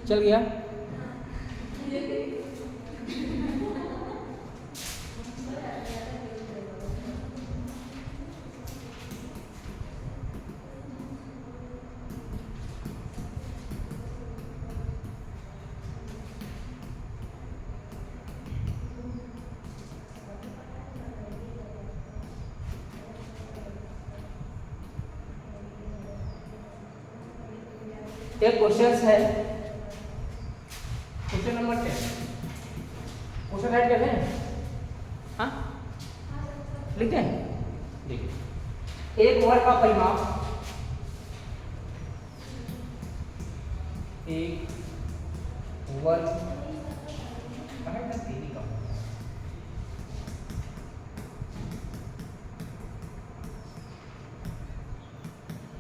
चल गया। एक क्वेश्चन है, क्वेश्चन नंबर 10। क्वेश्चन ऐड कर दें? हाँ, लिखते हैं। देखिए, एक वर्ग का परिमाप, एक वर्ग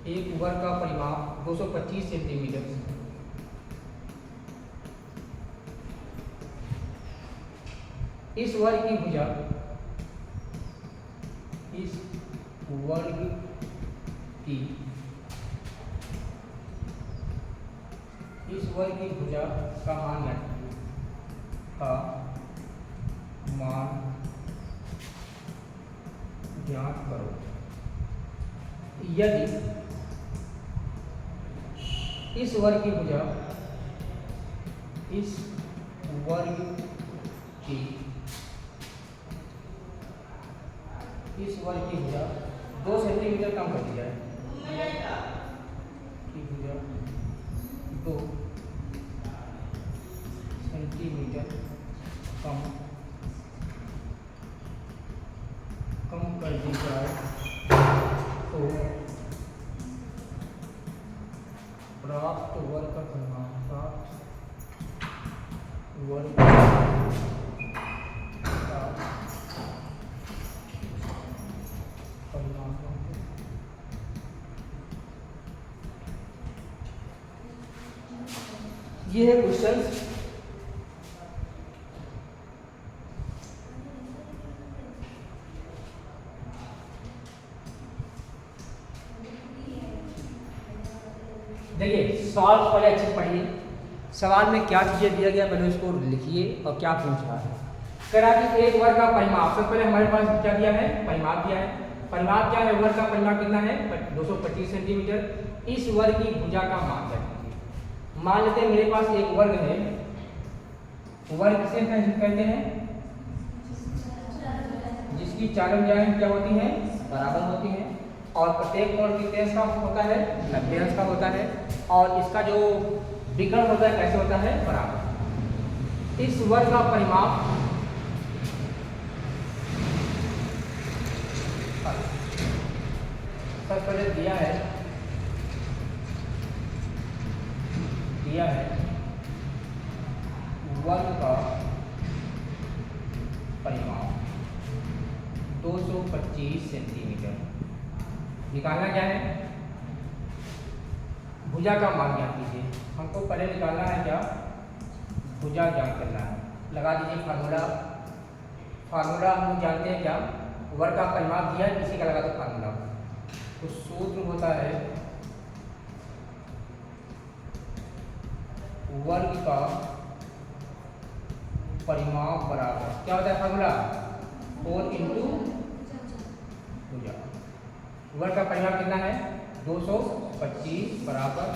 एक वर्ग का परिमाप 225 सेंटीमीटर, इस वर्ग की भुजा, इस वर्ग की भुजा का मान ज्ञात करो। यदि इस वर्ग की भुजा, इस वर्ग की भुजा 2 सेंटीमीटर कम कर दी जाए, की भुजा 2 सेंटीमीटर कम कर दी जाए तो प्राप्त वर्ग का परिमाप, ये है क्वेश्चन। देखिए, सवाल पहले अच्छे से पढ़िए। सवाल में क्या चीजें दिया गया पहले उसको लिखिए और क्या पूछ रहा है। कह रहा कि एक वर्ग का परिमाप, सबसे पहले हमारे पास क्या दिया है? परिमाप दिया है। परिमाप क्या है? वर्ग का परिमाप कितना है? 225 सेंटीमीटर। इस वर्ग की भुजा का मान क्या है? मान लेते हैं मेरे पास एक वर्ग है। वर्ग किसे कहते हैं? जिसकी चारों भुजाएं क्या होती हैं? बराबर होती हैं। और प्रत्येक कोण कितने अंश का होता है? 90 अंश का होता है। और इसका जो विकर्ण होता है कैसे होता है? बराबर। इस वर्ग का परिमाप सबसे पहले दिया है वर्ग का परिमाप 225 सेंटीमीटर। निकालना क्या है? भुजा का मान ज्ञात कीजिए। हमको पहले निकालना है क्या? भुजा ज्ञात करना है। लगा दीजिए फार्मूला। हम लोग जानते हैं क्या? वर्ग का परिमाप दिया है, इसी का लगा दो फार्मूला। तो सूत्र होता है वर्ग का परिमाप बराबर क्या होता है? फार्मूला 4 इंटू भुजा। वर्ग का परिमाप कितना है? 225 बराबर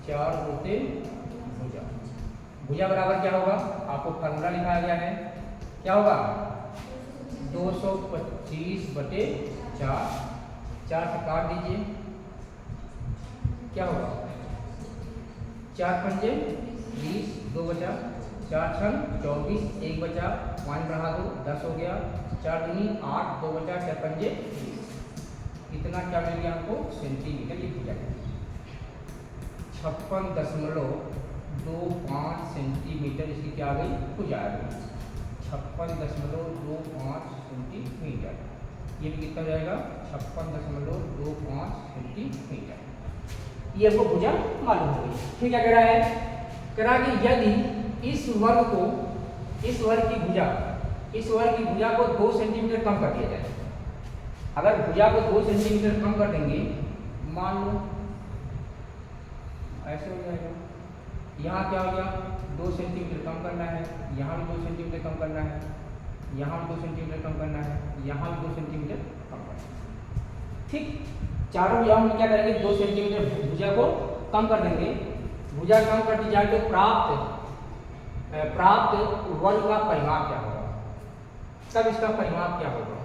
4 होते भुजा। भुजा बराबर क्या होगा? आपको फार्मूला लिखाया गया है। क्या होगा? 225 बटे 4। 4 से काट दीजिए। क्या होगा? 4 पंजे 20, 2 बचा, 4 छन 24, 1 बचा, 1 बढ़ा दो 10 हो गया, 4 दूनी 8, 2 बचा, 4 पंजे 20। इतना क्या मिल गया हमको? सेंटीमीटर लिख दिया। 56.25 सेंटीमीटर इसकी क्या आ गई? भुजा आ गई। 56.25 सेंटीमीटर। ये भी कितना जाएगा? 56.25 सेंटीमीटर। ये आपको भुजा मालूम हो गई। फिर क्या कह रहा है? कह रहा कि यदि इस वर्ग की भुजा को 2 सेंटीमीटर कम कर दिया जाए। अगर भुजा को 2 सेंटीमीटर कम कर देंगे, मान लो ऐसे हो जाएगा, यहाँ क्या हो गया, 2 सेंटीमीटर कम करना है, यहाँ भी 2 सेंटीमीटर कम करना है, यहाँ भी 2 सेंटीमीटर कम करना है, यहाँ भी 2 सेंटीमीटर कम करना है। ठीक, चारों यहाँ हम क्या करेंगे, 2 सेंटीमीटर भुजा को कम कर देंगे। भुजा कम कर दी जाए तो प्राप्त वर्ग का परिमाप क्या होगा, तब इसका परिमाप क्या होगा।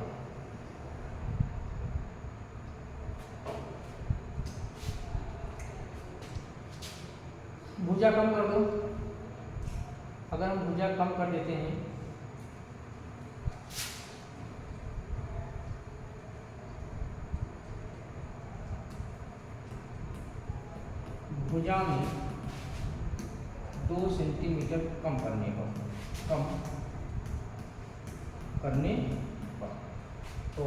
भुजा कम कर दो, अगर हम भुजा कम कर देते हैं भुजा में 2 सेंटीमीटर कम करने पर तो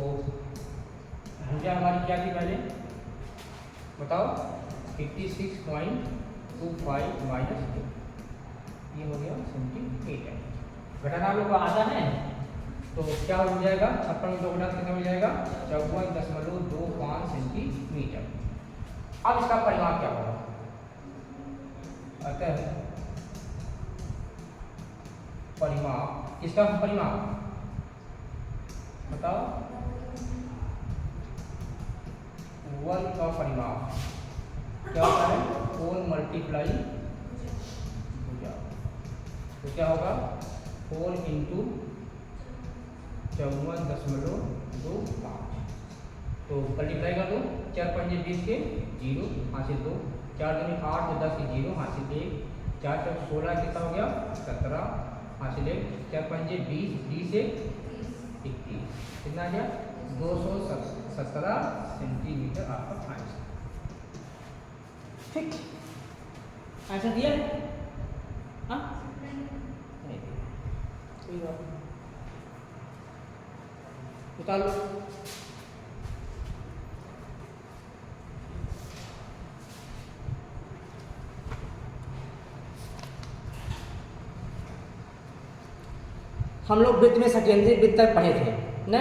भुजा हमारी क्या थी पहले बताओ, 56.25 माइनस 2, ये हो गया सेंटीमीटर। घटाना आप लोग को आता है तो क्या हो जाएगा, 56 में 2 घटा कितना हो जाएगा, 54.25 सेंटीमीटर। अब इसका परिमाप क्या होगा, अतः परिमाप, इसका परिमाप बताओ, वर्ग का परिमाप क्या होता है, 4 मल्टीप्लाई भुजा, तो क्या होगा 4 इंटू 54.25, तो मल्टीप्लाई कर दो, 4 पंजे 20 के 0 हासिल 2, 4 दूनी 8 तो 10 के 0 हासिल 1, 4 चौक 16 कितना हो गया 17 हासिल 1, 4 पंजे 20, 20 से 21, कितना आ गया 217 सेंटीमीटर आपका आंसर। ठीक, आंसर दिया है, हाँ कोई बात नहीं, उतार लो। हम लोग वृत्त में सेकेंडरी वृत्त तक पढ़े थे ना,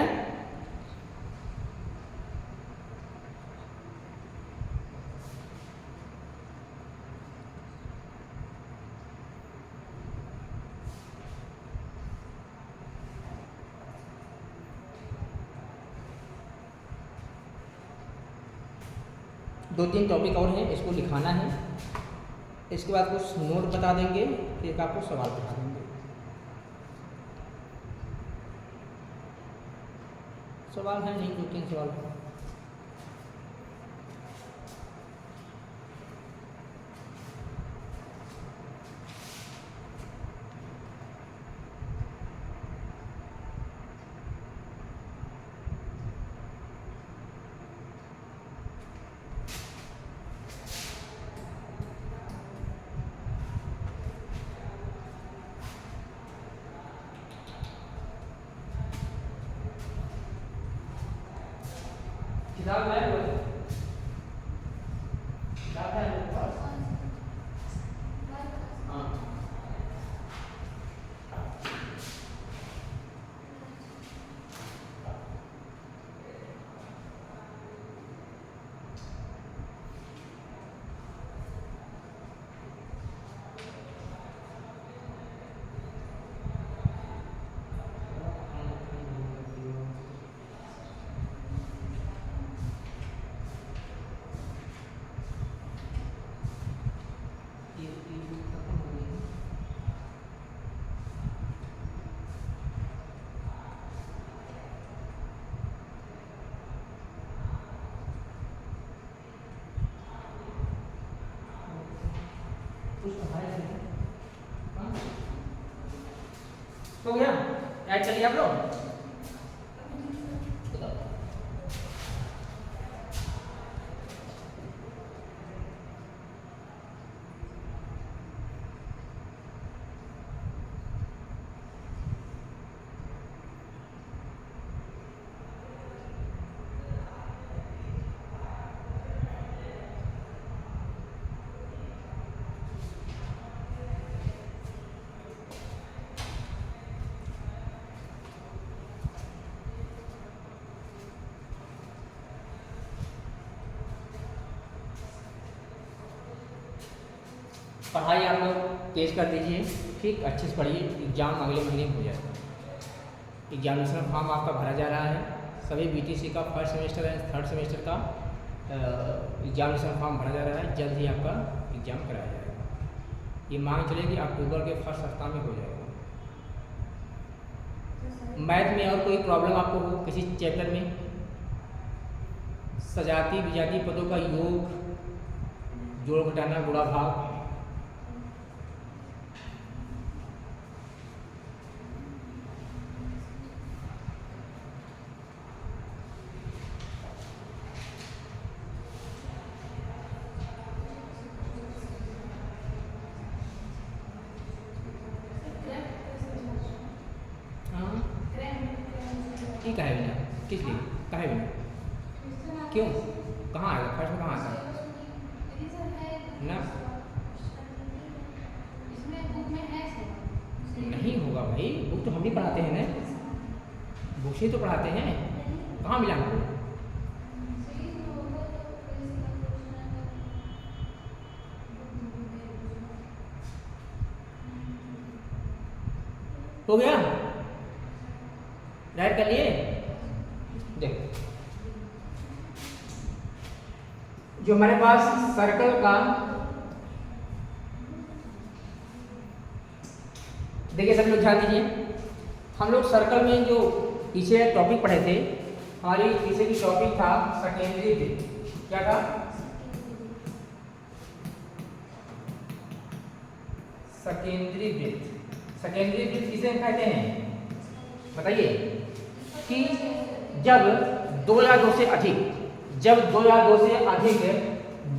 दो तीन टॉपिक और हैं, इसको लिखाना है, इसके बाद कुछ नोट बता देंगे, एक आपको सवाल बता देंगे। सवाल है नहीं, 2-3 सवाल है। किताब है वो, किताब है मेरे पास, हाँ तो गया ऐड चलिए आप लोग। पढ़ाई आप लोग तेज कर दीजिए, ठीक, अच्छे से पढ़िए, एग्ज़ाम अगले महीने में हो जाएगा। एग्जामिनेशन फॉर्म आपका भरा जा रहा है, सभी बीटीसी का first semester and third semester का एग्जामिनेशन फॉर्म भरा जा रहा है, जल्द ही आपका एग्ज़ाम कराया जाएगा। ये मांग चलेगी अक्टूबर के फर्स्ट सप्ताह में हो जाएगा। मैथ में और कोई प्रॉब्लम आपको हो किसी चैप्टर में, सजाती विजाती पदों का योग, जोड़ घटाना, गुणा भाग, ठीक है बिना, किस लिए कहे बिना, क्यों, कहाँ आएगा फर्स्ट में, कहाँ आता है ना, नहीं होगा भाई, बुक तो हम भी पढ़ाते हैं ना, बुक से तो पढ़ाते हैं, कहाँ मिला हमको? हो गया, राइट कर लिए। देखो जो हमारे पास सर्कल का, देखिए सब लोग ध्यान दीजिए, हम लोग सर्कल में जो पीछे टॉपिक पढ़े थे, हमारी पीछे की टॉपिक था सेकेंडरी वृत्त, क्या था? सेकेंडरी वृत्त। सेकेंडरी वृत्त किसे कहते हैं बताइए? कि जब दो या दो से अधिक, जब दो या दो से अधिक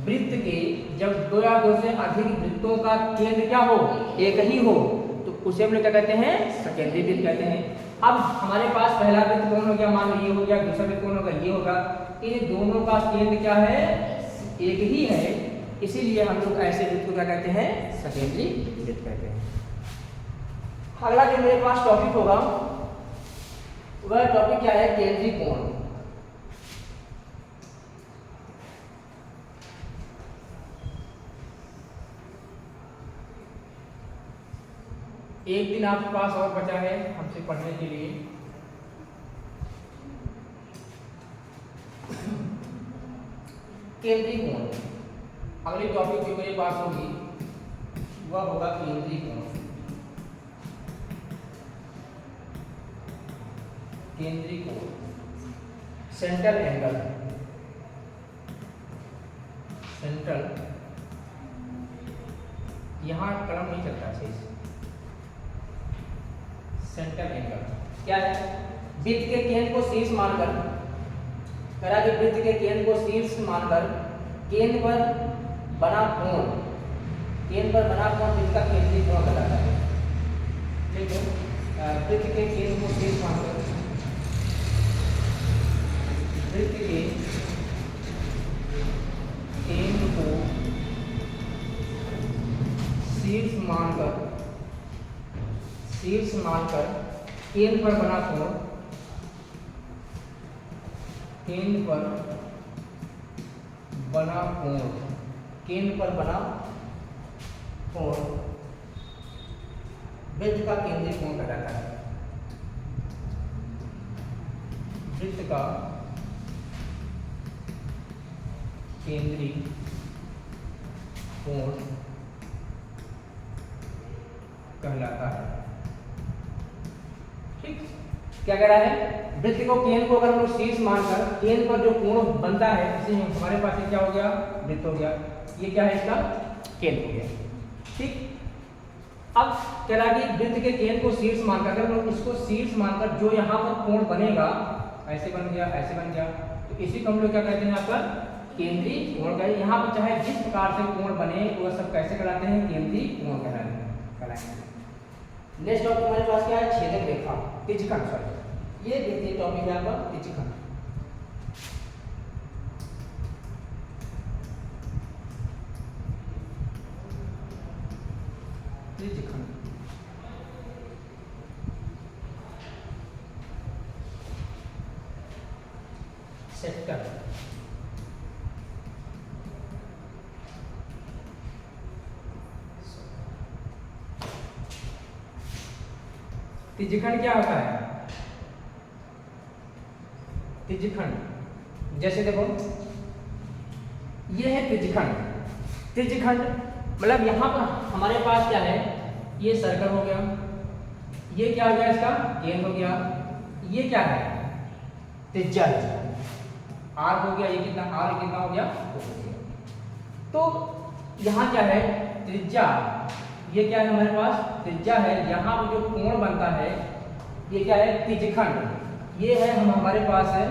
वृत्त के, जब दो या दो से अधिक वृत्तों का केंद्र क्या हो, एक ही हो, तो उसे हम लोग क्या कहते हैं? सेकेंडरी वृत्त कहते हैं। अब हमारे पास पहला वृत्त कौन हो गया, मान लो ये हो गया, दूसरा वृत्त कौन होगा, ये होगा, इन दोनों का केंद्र क्या है? एक ही है, इसीलिए हम लोग ऐसे वृत्त को क्या कहते हैं? सेकेंडरी वृत्त कहते हैं। अगला जो मेरे पास टॉपिक होगा वह टॉपिक क्या है? केंद्रीय कोण। एक दिन आपके पास और बचा है हमसे पढ़ने के लिए, केंद्रीय कोण। अगली टॉपिक जो मेरे पास होगी वह होगा केंद्रीय कोण। केंद्रीय कोण, सेंट्रल एंगल, सेंट्रल, यहां कलम नहीं चलता सही से, सेंट्रल एंगल क्या है? वृत्त के केंद्र को शीर्ष मानकर, करा कि वृत्त के केंद्र को शीर्ष मानकर केंद्र पर बना कोण, केंद्र पर बना कोण वृत्त का केंद्रीय कोण कहलाता है। देखो वृत्त के केंद्र को शीर्ष मानकर, वृत्त के केंद्र को शीर्ष मानकर, शीर्ष मानकर केंद्र पर बना कोण, केंद्र पर बना कोण, केंद्र पर बना कोण वृत्त का केंद्रीय कोण कहलाता है। वृत्त का केंद्रीय कोण कहलाता है। ठीक, क्या कह रहा है? वृत्त को केंद्र को अगर हम लोग शीर्ष मानकर केंद्र पर जो कोण बनता है, इसे हमारे पास ये क्या हो गया? वृत्त हो गया। ये क्या है? इसका केंद्र हो गया। ठीक, अब कह रहा कि वृत्त के केंद्र को शीर्ष मानकर, अगर हम लोग इसको शीर्ष मानकर जो यहाँ पर कोण बनेगा, ऐसे बन गया, ऐसे बन गया, तो इसी को हम लोग क्या कहते हैं? यहाँ पर केंद्रीय कोण का। यहाँ पर चाहे जिस प्रकार से कोण बने वह सब कैसे कहलाते हैं? केंद्रीय कोण कहलाते हैं। नेक्स्ट टॉपिक हमारे पास क्या है? छेदक रेखा, त्रिज्यखंड। सॉरी, ये देखिए टॉपिक है आपका त्रिज्यखंड। त्रिज्यखंड सेक्टर, त्रिज्यखंड क्या होता है? त्रिज्यखंड जैसे देखो ये है त्रिज्यखंड। त्रिज्यखंड मतलब यहाँ पर हमारे पास क्या है, ये सर्कल हो गया, ये क्या हो गया इसका गेंद हो गया, ये क्या है त्रिज्या आर हो गया, ये कितना आर कितना हो गया 2 हो गया। तो यहाँ क्या है त्रिज्या, ये क्या है हमारे पास त्रिज्या है, यहाँ पर जो कोण बनता है ये क्या है त्रिज्यखंड, ये है हमारे पास है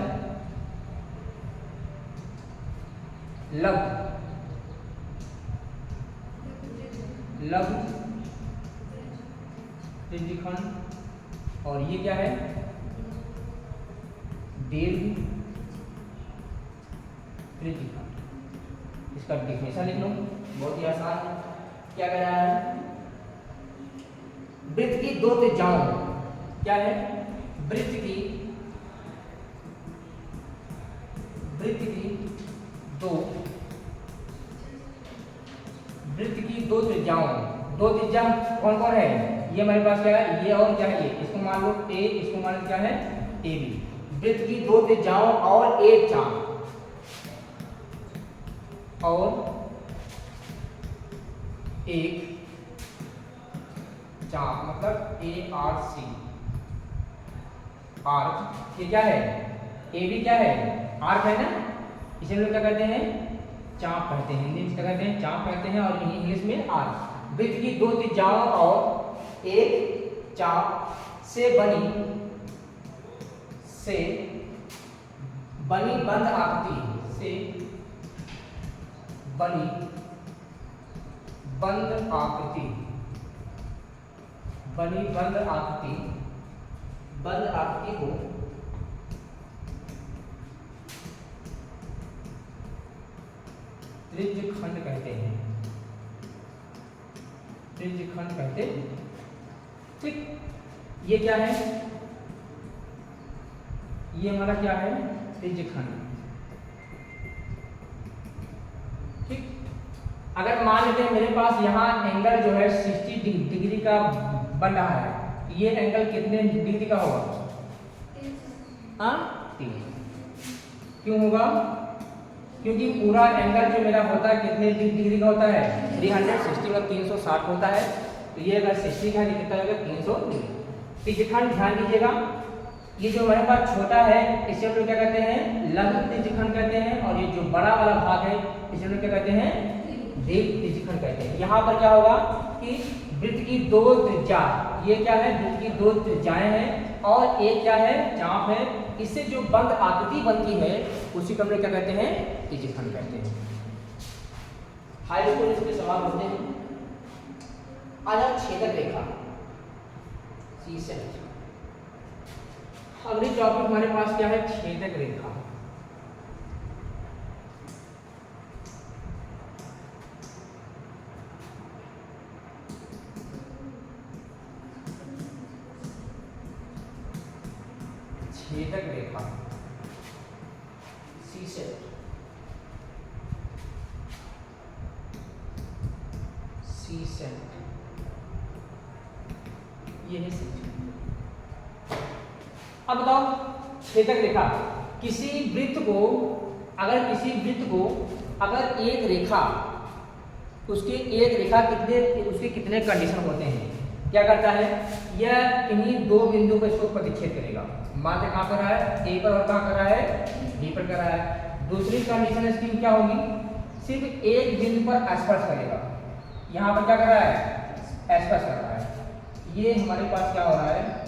लघु त्रिज्यखंड, और ये क्या है दीर्घ त्रिज्यखंड। इसका डेफिनेशन लिख लो, बहुत ही आसान है। क्या कह रहा है, वृत्त की 2 त्रिज्याओं, क्या है वृत्त की 2 त्रिज्याओं, 2 त्रिज्या कौन कौन है, ये हमारे पास क्या है ये और क्या है ये, इसको मान लो ए, इसको मान लो क्या है ए बी। वृत्त की 2 त्रिज्याओं और एक चाप, और एक चाप मतलब ए आर सी, आर्क ये क्या है ए बी क्या है आर्क है ना, इसे लोग क्या कहते हैं चाप कहते हैं, हिंदी में क्या कहते हैं चाप कहते हैं, और इंग्लिश में आर्क। वृत्त की 2 त्रिज्याओं और एक चाप से बनी बंद आकृति, से बनी बंद आकृति, बंद आकृति को त्रिज्यखंड कहते हैं, त्रिज्यखंड कहते हैं। ठीक, ये क्या है, ये हमारा क्या है त्रिज्यखंड। ठीक, अगर मान लेते हैं मेरे पास यहाँ एंगल जो है 60 डिग्री का बन रहा है, ये एंगल कितने डिग्री का होगा, हाँ 30। क्यों होगा, क्योंकि पूरा एंगल जो मेरा होता है कितने डिग्री का होता है 360 मतलब 360 होता है, तो ये अगर 60 का कितना होगा 300 डिग्री। त्रिज्यखंड ध्यान दीजिएगा, ये जो हमारे पास छोटा है इसे हम लोग क्या कहते हैं लघु त्रिज्यखंड कहते हैं, और ये जो बड़ा वाला भाग है इसे हम लोग क्या कहते हैं दीर्घ त्रिज्यखंड कहते हैं। यहाँ पर क्या होगा कि वृत्त की 2 त्रिज्या, ये क्या है वृत्त की 2 त्रिज्याएं हैं और एक क्या है चाप है, इससे जो बंद आकृति बनती है उसी को हम लोग क्या कहते हैं त्रिज्यखंड कहते हैं। हाई स्कूल इसके सवाल होते हैं। आजा छेदक रेखा, अगली टॉपिक हमारे पास क्या है छेदक रेखा। छेदक रेखा सी सेट, ये है सी। अब बताओ छेदक रेखा, किसी वृत्त को अगर एक रेखा उसके कितने कंडीशन होते हैं, क्या करता है यह इन्हीं 2 बिंदु पर इसको प्रतिच्छेद करेगा। मान कहाँ पर रहा है ए पर और कहाँ कर रहा है बी पर कर रहा है। दूसरी कंडीशन इसकी क्या होगी, सिर्फ एक बिंदु पर स्पर्श करेगा। यहाँ पर क्या कर रहा है स्पर्श कर रहा है, ये हमारे पास क्या हो रहा है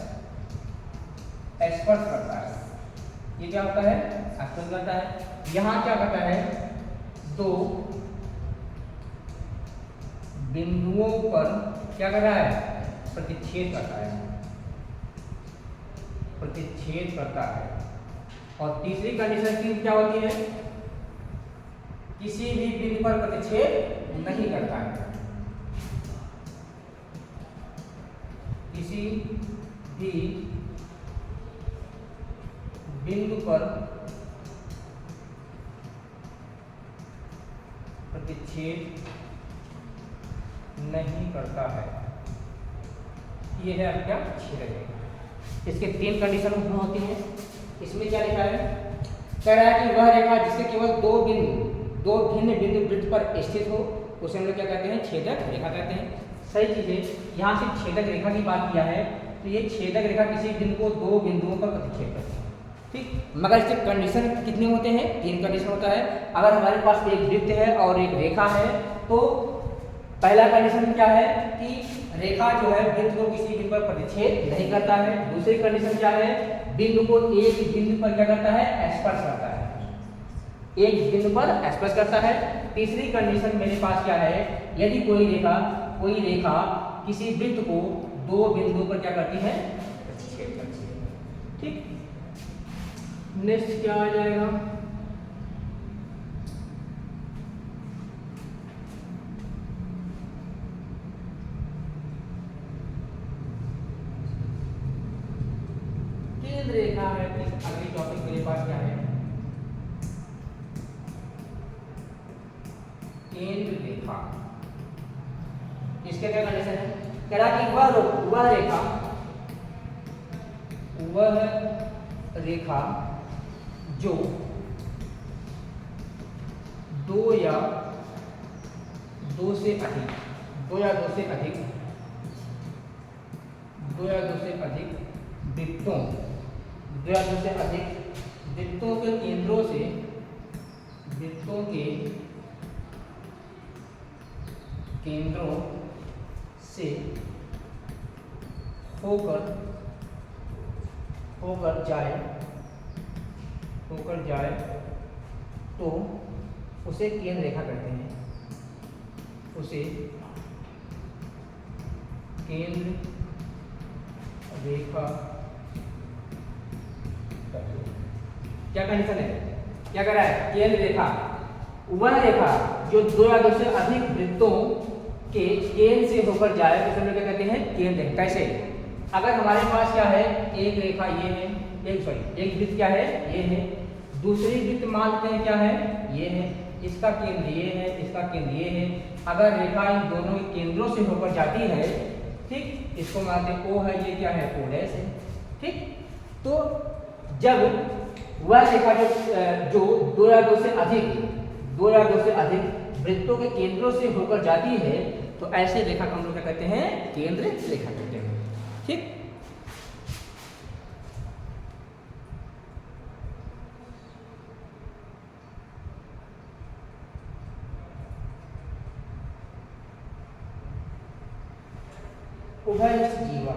स्पर्श करता है, ये क्या होता है स्पर्श करता है। यहाँ क्या करता है 2 बिंदुओं पर क्या कर रहा है प्रतिच्छेद करता है। और तीसरी कंडीशन की क्या होती है, किसी भी बिंदु पर प्रतिच्छेद नहीं करता है, किसी भी बिंदु पर प्रतिच्छेद नहीं करता है। ये है आपका छेदक रेखा। इसके 3 कंडीशन होती हैं। इसमें क्या लिखा है, कह रहा है कि वह रेखा जिसके केवल दो भिन्न बिंदु वृत्त पर स्थित हो उसे हम लोग क्या कहते हैं, छेदक रेखा कहते हैं। सही चीज है, यहाँ सिर्फ छेदक रेखा की बात किया है, तो ये छेदक रेखा किसी बिंदु को 2 बिंदुओं पर प्रतिच्छेद करती है। ठीक, मगर इसके कंडीशन कितने होते हैं, 3 कंडीशन होता है। अगर हमारे पास एक वृत्त है और एक रेखा है तो पहला कंडीशन क्या है कि रेखा जो है वृत्त को किसी बिंदु पर प्रतिच्छेद नहीं करता है। दूसरी कंडीशन क्या है, बिंदु को एक बिंदु पर क्या करता है, स्पर्श करता है, एक बिंदु पर स्पर्श करता है। तीसरी कंडीशन मेरे पास क्या है, यदि कोई रेखा किसी वृत्त को 2 बिंदुओं पर क्या करती है, प्रतिच्छेद करती है। ठीक, नेक्स्ट क्या आ जाएगा, केंद्र रेखा है। अगली टॉपिक मेरे पास क्या है, केंद्र रेखा। इसके क्या कंडीशन है, कह रहा कि वह रेखा जो 2 या 2 से अधिक वृत्तों के केंद्रों से होकर जाए तो उसे केंद्र रेखा कहते हैं। उसे केंद्र रेखा क्या कंडीशन है, क्या कर रहा है, केंद्र रेखा वह रेखा जो 2 या 2 से अधिक वृत्तों के केंद्र से होकर जाए तो हम लोग क्या कहते हैं, केंद्र। कैसे, अगर हमारे पास क्या है, एक रेखा ये है, एक वृत्त क्या है, ये है, दूसरी वृत्त मानते हैं क्या है, ये है, इसका केंद्र ये है, इसका केंद्र ये है। अगर रेखा इन दोनों के केंद्रों से होकर जाती है, ठीक, इसको मानते हैं O है, ये क्या है, O डैश है। ठीक, तो जब वह रेखा जो 2 या 2 से अधिक वृत्तों के केंद्रों से होकर जाती है तो ऐसे रेखा को हम लोग क्या कहते हैं, केंद्र रेखा कहते हैं। ठीक, उभयनिष्ठ जीवा।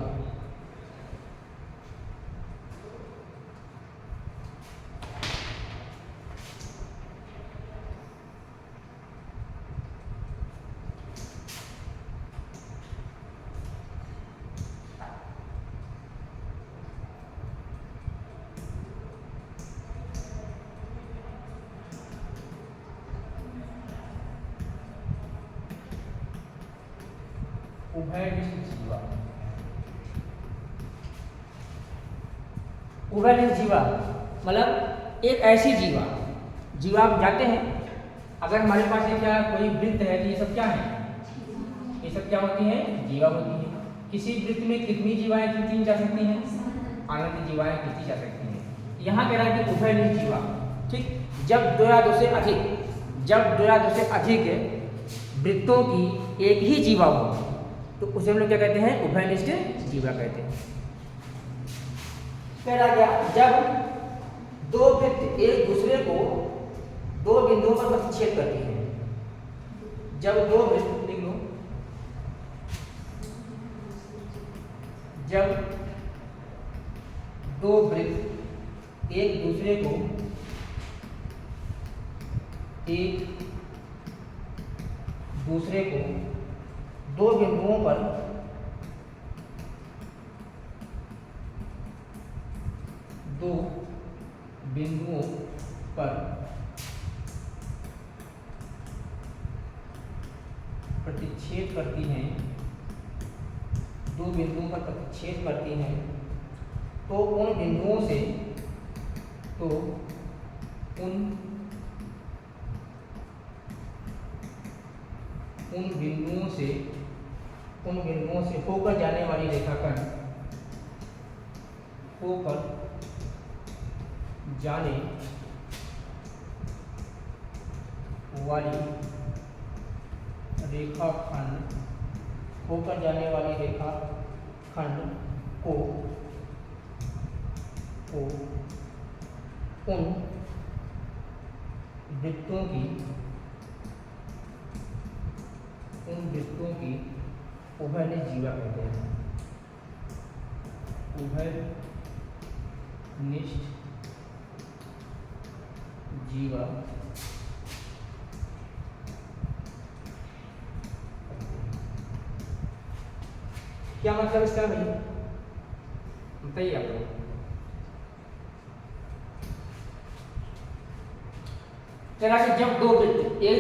उभयनिष्ठ जीवा मतलब एक ऐसी जीवा आप जानते हैं, अगर हमारे पास ये क्या कोई वृत्त है तो ये सब क्या है, ये सब क्या होती है, जीवा होती है। किसी वृत्त में कितनी जीवाएं खींची जा सकती हैं, अनंत जीवाएं खींची जा सकती हैं। यहाँ कह रहा है कि उभयनिष्ठ जीवा। ठीक, जब 2 या 2 से अधिक वृत्तों की एक ही जीवा हो तो उसे हम लोग क्या कहते हैं, उभयनिष्ठ जीवा कहते हैं। कह रहा गया जब 2 वृत्त एक दूसरे को 2 बिंदुओं पर प्रतिच्छेद करती हैं। जब 2 वृत्त, लिख लो, जब 2 वृत्त एक दूसरे को दो बिंदुओं पर प्रतिच्छेद करती हैं, 2 बिंदुओं पर प्रतिच्छेद करती हैं तो उन बिंदुओं से होकर जाने वाली रेखाखंड होकर जाने वाली रेखाखंड होकर जाने वाली रेखाखंड को उन वृत्तों की उभयनिष्ठ जीवा कहते हैं। उभयनिष्ठ जीवा क्या मतलब इसका भाई बताइए आप लोग। कहा कि जब दो वृत्त एक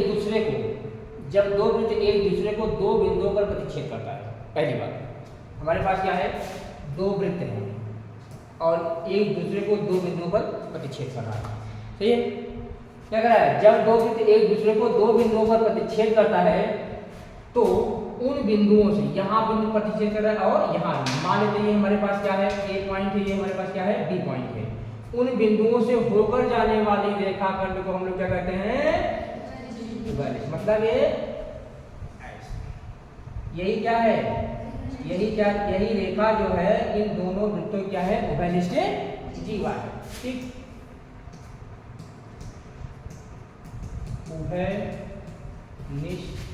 दूसरे को दो बिंदुओं पर प्रतिच्छेद करता है। पहली बात हमारे पास क्या है, दो वृत्त हैं और एक दूसरे को दो बिंदुओं पर प्रतिच्छेद कर रहा है। सही है, क्या कर रहा है, जब दो वृत्त एक दूसरे को दो बिंदुओं पर प्रतिच्छेद करता है तो उन बिंदुओं से यहाँ बिंदु प्रतिच्छेद कर रहा है और यहाँ मान लेते हैं हमारे पास क्या है, ए पॉइंट है, ये हमारे पास क्या है, बी पॉइंट है। उन बिंदुओं से होकर जाने वाली रेखाखंड को हम लोग क्या कहते हैं, मतलब ये यही क्या है, यही रेखा जो है इन दोनों वृत्तों क्या है, उभयनिष्ठ जीवा है। ठीक, उभयनिष्ठ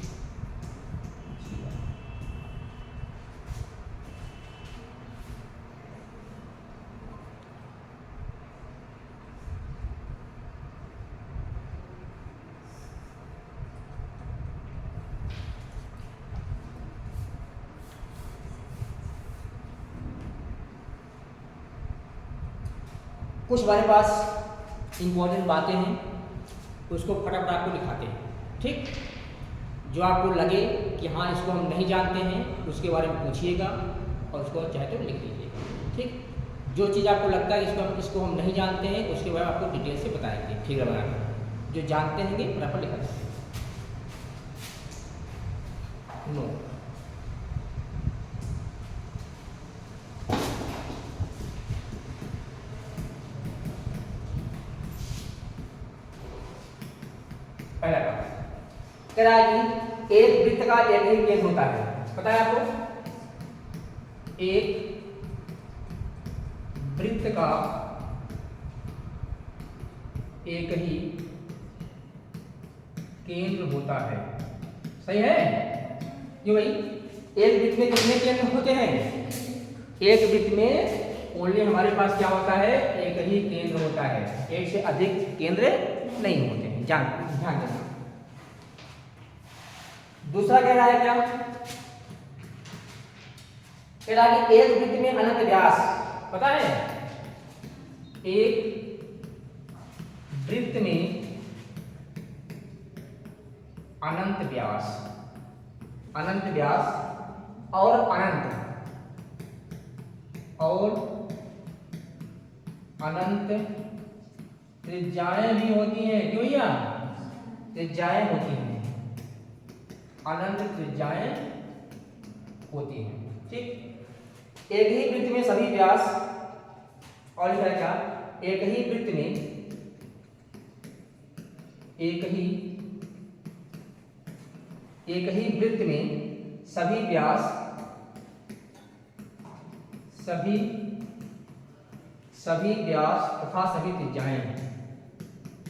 कुछ हमारे पास इंपॉर्टेंट बातें हैं, उसको फटाफट आपको दिखाते हैं। ठीक, जो आपको लगे कि हाँ इसको हम नहीं जानते हैं उसके बारे में पूछिएगा और उसको चाहे तो लिख लीजिएगा। ठीक, जो चीज़ आपको लगता है इसको हम नहीं जानते हैं उसके बारे में आपको डिटेल से बताएंगे। ठीक है, बनाकर जो जानते हैं फटाफट लिखा देंगे। नो पहला काम कह रहा है कि एक वृत्त का एक ही केंद्र होता है। पता है आपको, एक वृत्त का एक ही केंद्र होता है। सही है, क्यों भाई, एक वृत्त में कितने केंद्र होते हैं, एक वृत्त में ओनली हमारे पास क्या होता है, एक ही केंद्र होता है, एक से अधिक केंद्र नहीं होते हैं। ध्यान देना। दूसरा कह रहा है क्या, कह रहा है कि एक वृत्त में अनंत व्यास, पता है, एक वृत्त में अनंत व्यास और अनंत त्रिज्याएं भी होती हैं। क्यों भैया, त्रिज्याएं होती हैं, अनंत त्रिज्याएं होती हैं। ठीक, एक ही वृत्त में सभी व्यास, और लिखा है क्या, एक ही वृत्त में सभी व्यास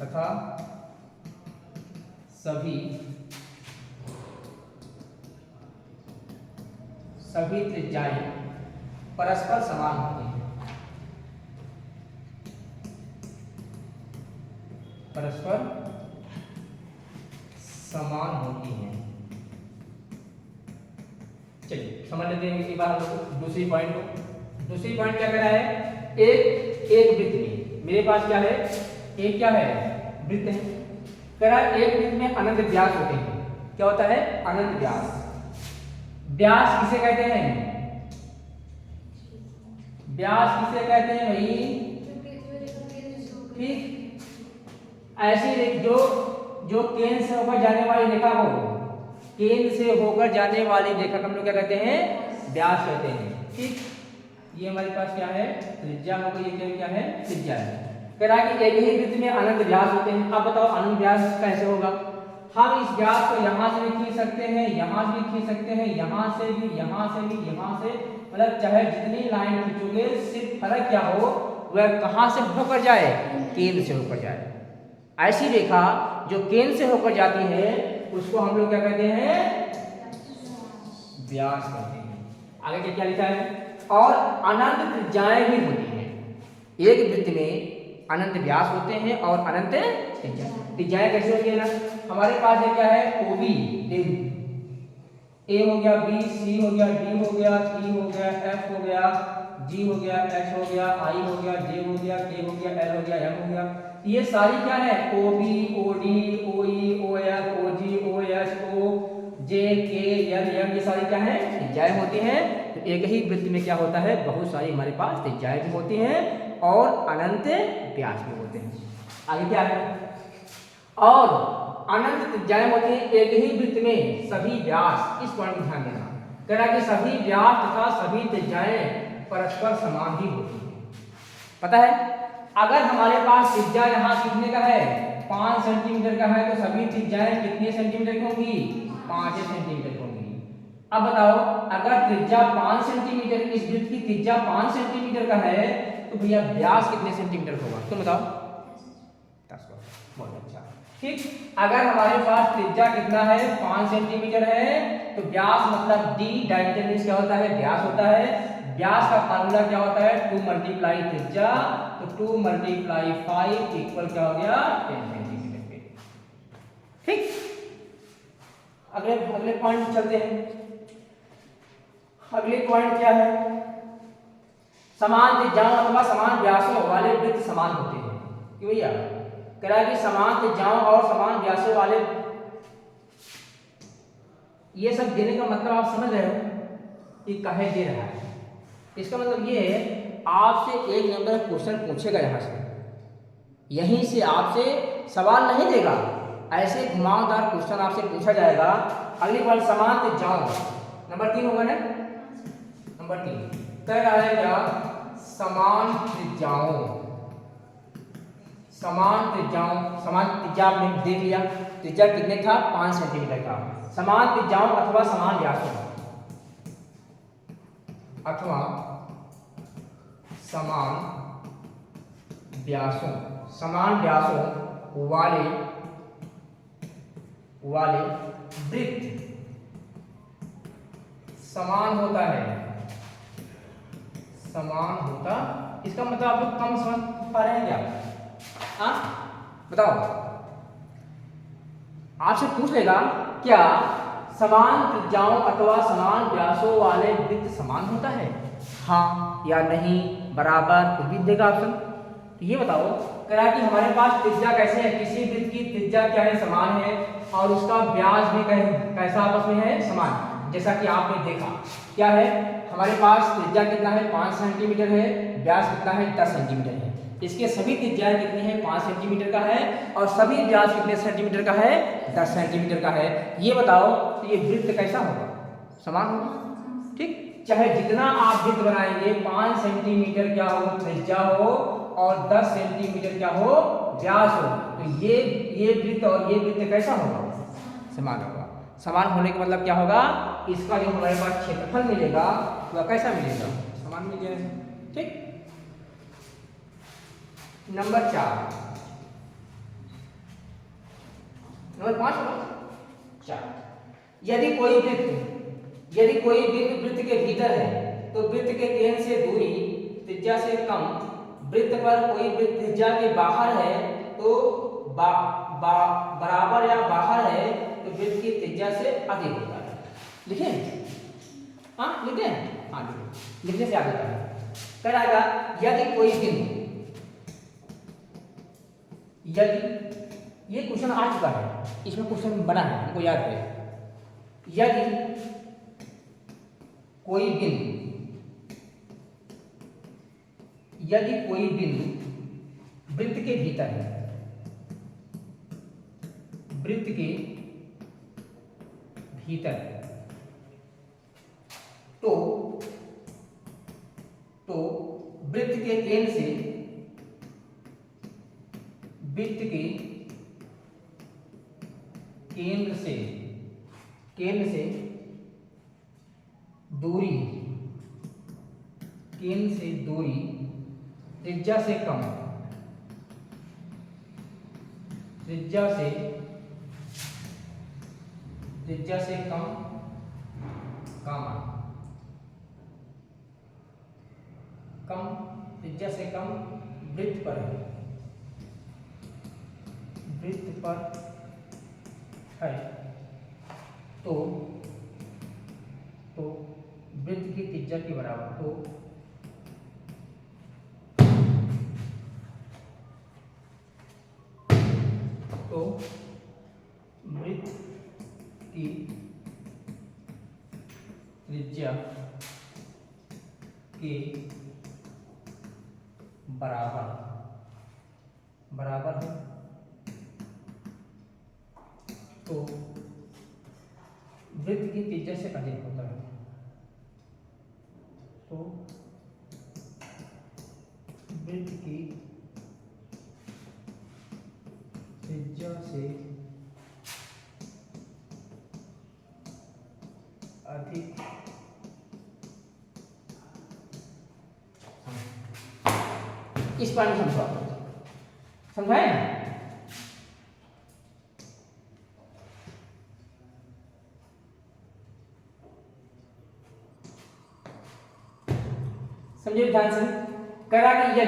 तथा सभी त्रिज्याएं सभी त्रिज्याएं परस्पर समान होती हैं। परस्पर समान होती हैं। चलिए समझ लेते हैं इसी बात को। दूसरी पॉइंट क्या कह रहा है, एक वृत्त में मेरे पास क्या है, एक क्या है, वृत्त है। कह रहा है एक वृत्त में अनंत व्यास होते हैं। क्या होता है, अनंत व्यास। व्यास किसे कहते हैं, भाई, ठीक, ऐसी जो केंद्र से होकर जाने वाली रेखा को, केंद्र से होकर जाने वाली रेखा को हम लोग क्या कहते हैं, व्यास कहते हैं। ठीक, ये हमारे पास क्या है, त्रिज्या हो गई, ये क्या है, त्रिज्या है। कह रहा है कि एक ही वृत्त में अनंत व्यास होते हैं। अब बताओ अनंत व्यास कैसे होगा। हम इस व्यास को यहाँ से भी खींच सकते हैं, यहाँ से भी खींच सकते हैं, यहाँ से भी, यहाँ से भी, यहाँ से, मतलब चाहे जितनी लाइन खींचोगे, सिर्फ फर्क क्या हो, वह कहाँ से होकर जाए, केंद्र से होकर जाए। ऐसी रेखा जो केंद्र से होकर जाती है उसको हम लोग क्या कहते हैं, व्यास कहते हैं। आगे क्या क्या लिखा है, और अनंत त्रिज्याएं भी होती हैं। एक वृत्त में अनंत व्यास होते हैं और अनंत त्रिज्याएं कैसे होती है ना, हमारे पास ये क्या है, ओबी, ए हो गया, बी, सी हो गया, डी हो गया, ई हो गया, एफ हो गया, जी हो गया, एच हो गया, आई हो गया, जे हो गया, के हो गया, एल हो गया, एम हो गया। ये सारी क्या है, ओ बी, ओ डी, ओ ई, ओ एफ, ओ जी, ओ एच, ओ जे, के, एल, एम, ये सारी क्या है, त्रिज्याएं होती हैं। तो एक ही वृत्त में क्या होता है, बहुत सारी हमारे पास त्रिज्याएं भी होती हैं और अनंत व्यास भी होते हैं। आगे क्या है, और अनंत त्रिज्याएं होती हैं एक ही वृत्त में सभी व्यास, इस पॉइंट को ध्यान देना। कह रहा है कि सभी व्यास तथा सभी त्रिज्याएं परस्पर समान ही होती हैं। पता है, अगर हमारे पास त्रिज्या यहाँ कितने का है, 5 सेंटीमीटर का है, तो सभी त्रिज्याएं कितने सेंटीमीटर की होंगी, 5 सेंटीमीटर की होंगी। अब बताओ, अगर त्रिज्या 5 सेंटीमीटर, इस वृत्त की त्रिज्या 5 सेंटीमीटर का है, तो भैया व्यास कितने सेंटीमीटर का होगा, तुम बताओ। 10। बहुत अच्छा, ठीक। अगर हमारे पास त्रिज्या कितना है, 5 सेंटीमीटर है, तो व्यास मतलब डी, डायमीटर मींस क्या होता है, व्यास होता है। व्यास का फार्मूला क्या होता है, 2 मल्टीप्लाई त्रिज्या, तो 2 मल्टीप्लाई 5 इक्वल क्या हो गया, 10 सेंटीमीटर पे। ठीक, अगले अगले पॉइंट चलते हैं। अगले पॉइंट क्या है, समान त्रिज्याओं अथवा समान व्यासों वाले वृत्त समान होते हैं। क्यों भैया, कह रहा है कि समान त्रिज्याओं और समान व्यासों वाले, ये सब देने का मतलब आप समझ रहे हो कि कहे दे रहा है। इसका मतलब ये है, आपसे एक नंबर क्वेश्चन पूछेगा यहाँ से, यहीं से आपसे सवाल नहीं देगा, ऐसे घुमावदार क्वेश्चन आपसे पूछा जाएगा। अगली बार समान त्रिज्याओं, नंबर 3 होगा ना, नंबर 3 कह रहा है क्या, समान त्रिज्याओं, समान त्रिज्या आपने देख लिया, त्रिज्या कितने था, 5 सेंटीमीटर का। समान त्रिज्याओं अथवा समान व्यासों, अथवा समान व्यासों वाले वृत्त समान होता है, समान होता, इसका मतलब आप लोग कम समझ पा रहे हैं क्या, हाँ बताओ। आपसे पूछ लेगा क्या समान त्रिज्याओं अथवा समान व्यासों वाले वृत्त समान होता है, हाँ या नहीं, बराबर, कुछ भी देगा ऑप्शन। तो ये बताओ, कह रहा है कि हमारे पास त्रिज्या कैसे है, किसी वृत्त की त्रिज्या क्या है, समान है, और उसका व्यास भी कैसा आपस में है, समान। जैसा कि आपने देखा क्या है, हमारे पास त्रिज्या कितना है, 5 सेंटीमीटर है, व्यास कितना है, 10 सेंटीमीटर है। इसके सभी त्रिज्याएं कितनी है, 5 सेंटीमीटर का है, और सभी व्यास कितने सेंटीमीटर का है, 10 सेंटीमीटर का है। ये बताओ, तो ये वृत्त कैसा होगा, समान होगा। ठीक, चाहे जितना आप वृत्त बनाएंगे, 5 सेंटीमीटर क्या हो, त्रिज्या हो, और 10 सेंटीमीटर क्या हो, व्यास हो, तो ये वृत्त और ये वृत्त कैसा होगा, समान होगा। समान होने का मतलब क्या होगा, इसका जो हमारे पास क्षेत्रफल मिलेगा वह कैसा मिलेगा, समान मिल जाएगा। ठीक, नंबर 4, नंबर 5 होगा 4। यदि कोई बिंदु वृत्त के भीतर है, तो वृत्त के केंद्र से दूरी त्रिज्या से कम, वृत्त पर कोई वृत्त त्रिज्या के बाहर है, तो बराबर या बाहर है, तो वृत्त की त्रिज्या से अधिक होता है। लिखे, हाँ लिखे, हाँ लिखे, लिखने से आगे कह रहा है, यदि कोई बिंदु, यदि, ये क्वेश्चन आ चुका है, इसमें क्वेश्चन बना है, हमको याद है। यदि कोई बिंदु वृत्त के भीतर है, वृत्त के भीतर, तो के केंद्र से वृत्त के केंद्र से दूरी त्रिज्या से कम त्रिज्या से कम त्रिज्या से कम वृत्त पर है तो वृत्त की त्रिज्या के बराबर तो वृत्त की त्रिज्या के बराबर है तो वृत्त की त्रिज्या से अधिक होता है तो वृत्त की त्रिज्या से अधिक इस बार में समझाए ना। समझिए ध्यान से, करा कि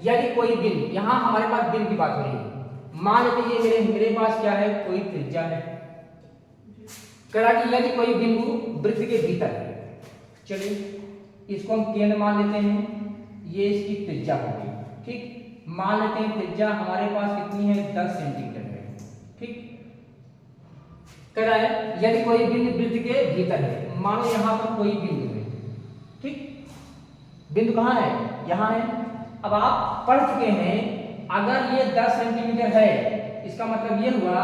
यदि कोई बिंदु, यहां हमारे पास बिंदु की बात हो रही है, मान लेते हैं मेरे पास क्या है, कोई त्रिज्या है। करा कि यदि कोई बिंदु वृत्त के भीतर है, चलिए इसको हम केंद्र मान लेते हैं, ये इसकी त्रिज्या होगी, ठीक। मान लेते हैं त्रिज्या हमारे पास कितनी है, 10 सेंटीमीटर है, ठीक। करा है यदि कोई बिंदु वृत्त के भीतर है, मानो यहां पर कोई बिंदु है, ठीक। बिंदु कहां है, यहां है। अब आप पढ़ चुके हैं, अगर ये 10 सेंटीमीटर है, इसका मतलब ये हुआ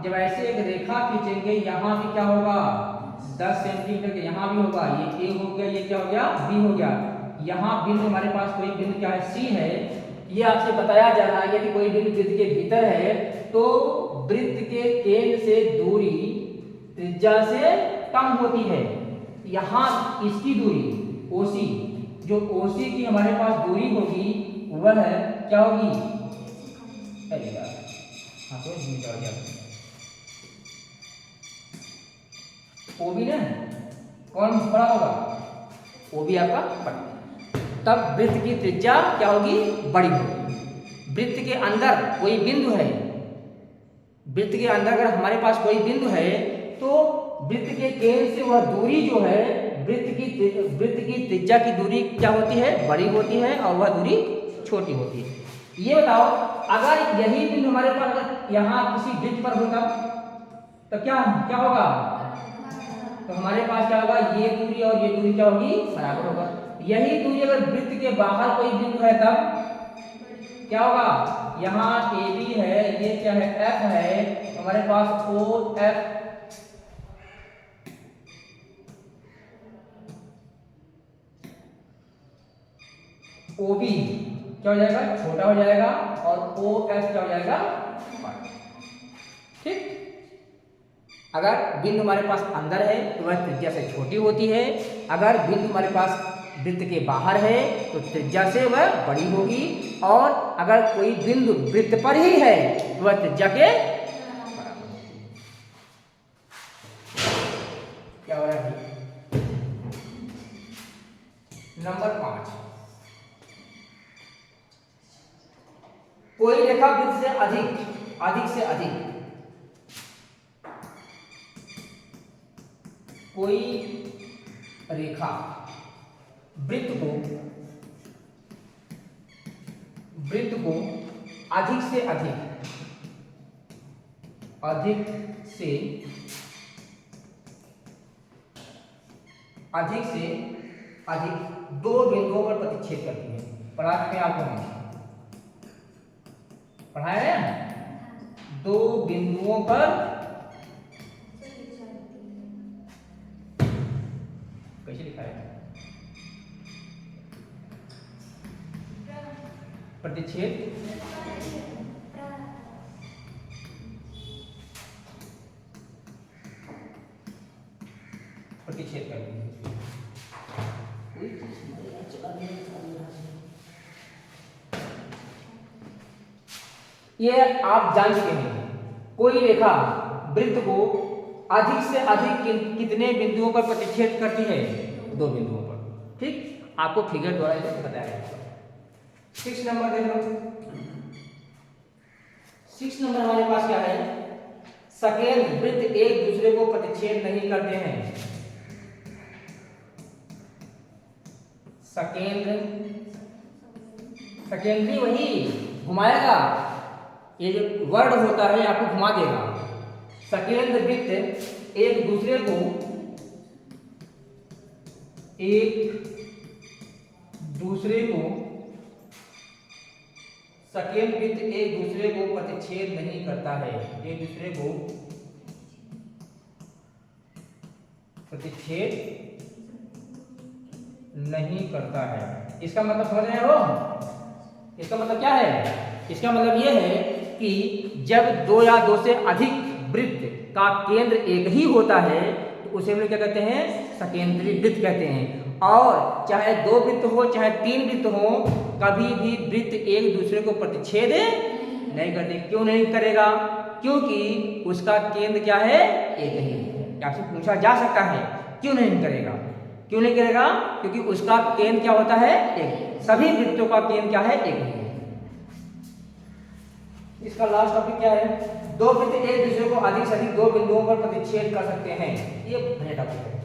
जब ऐसे एक रेखा खींचेंगे, यहां भी क्या होगा, 10 सेंटीमीटर के यहां भी होगा, ये ए हो गया, ये क्या हो गया, बी हो गया। यहां बिंदु हमारे पास कोई बिंदु क्या है, सी है। ये आपसे बताया जा रहा है कि कोई बिंदु वृत्त के भीतर है तो वृत्त के केंद्र से दूरी त्रिज्या से कम होती है। यहां इसकी दूरी ओसी, जो ओसी की हमारे पास दूरी होगी वह क्या होगी, ओबी ना, कौन बड़ा होगा, ओबी आपका बड़ा, तब वृत्त की त्रिज्या क्या होगी, बड़ी होगी। वृत्त के अंदर कोई बिंदु है, वृत्त के अंदर अगर हमारे पास कोई बिंदु है तो वृत्त के केंद्र से वह दूरी जो है, वृत्त की त्रिज्या की दूरी क्या होती है, बड़ी होती है, और वह दूरी छोटी होती है। ये बताओ, अगर यही बिंदु हमारे पास अगर यहाँ किसी वृत्त पर होता तो क्या होगा, तो हमारे पास क्या होगा, ये दूरी और ये दूरी क्या होगी, बराबर होगा। यही दूरी अगर वृत्त के बाहर कोई बिंदु है तब क्या होगा, यहाँ ए बी है, ये क्या है, एफ है, हमारे पास ओ एफ, ओ बी क्या हो जाएगा, छोटा हो जाएगा, और ओ एफ क्या हो जाएगा, ठीक। अगर बिंदु हमारे पास अंदर है तो वह त्रिज्या से छोटी होती है, अगर बिंदु हमारे पास वृत्त के बाहर है तो त्रिज्या से वह बड़ी होगी, और अगर कोई बिंदु वृत्त पर ही है तो वह त्रिज्या के बराबर होगी। क्या हो रहा है, नंबर 5, कोई रेखा वृत्त से अधिक से अधिक, कोई रेखा वृत्त को अधिक से अधिक दो बिंदुओं पर प्रतिच्छेद करती है। पढ़ा चुके हैं आपको, पढ़ाया है, दो बिंदुओं पर कैसे लिखा है, प्रतिच्छेद प्रतिच्छेद कर दीजिए। ये आप जान चुके हैं, कोई रेखा वृत्त को अधिक से अधिक कितने बिंदुओं पर प्रतिच्छेद करती है? 2 बिंदुओं पर। ठीक, आपको फिगर द्वारा इसे बताया जाएगा। 6 नंबर देख लो। 6 नंबर हमारे पास क्या है? सकेंद्र वृत्त एक दूसरे को प्रतिच्छेद नहीं करते हैं। सकेंद्री वही घुमाएगा, ये जो वर्ड होता है आपको घुमा देगा। सकेंद्र वृत्त एक दूसरे को सकेंद्र वृत्त एक दूसरे को प्रतिच्छेद नहीं करता है। एक दूसरे को प्रतिच्छेद नहीं करता है। इसका मतलब समझ रहे हो? इसका मतलब क्या है? इसका मतलब यह है कि जब 2 या 2 से अधिक वृत्त का केंद्र एक ही होता है तो उसे हम लोग क्या कहते हैं? सकेंद्री वृत्त कहते हैं। और चाहे 2 वृत्त हो चाहे 3 वृत्त हो, कभी भी वृत्त एक दूसरे को प्रतिच्छेद नहीं करते। क्यों नहीं करेगा? क्योंकि उसका केंद्र क्या है? एक ही है। आपसे पूछा जा सकता है क्यों नहीं करेगा? क्यों नहीं करेगा? क्योंकि उसका केंद्र क्या होता है? एक। सभी वृत्तों का केंद्र क्या है? एक ही है। इसका लास्ट टॉपिक क्या है? 2 वृत्त एक दूसरे को अधिक से अधिक 2 बिंदुओं पर प्रतिच्छेद कर सकते हैं। ये बढ़िया टॉपिक है।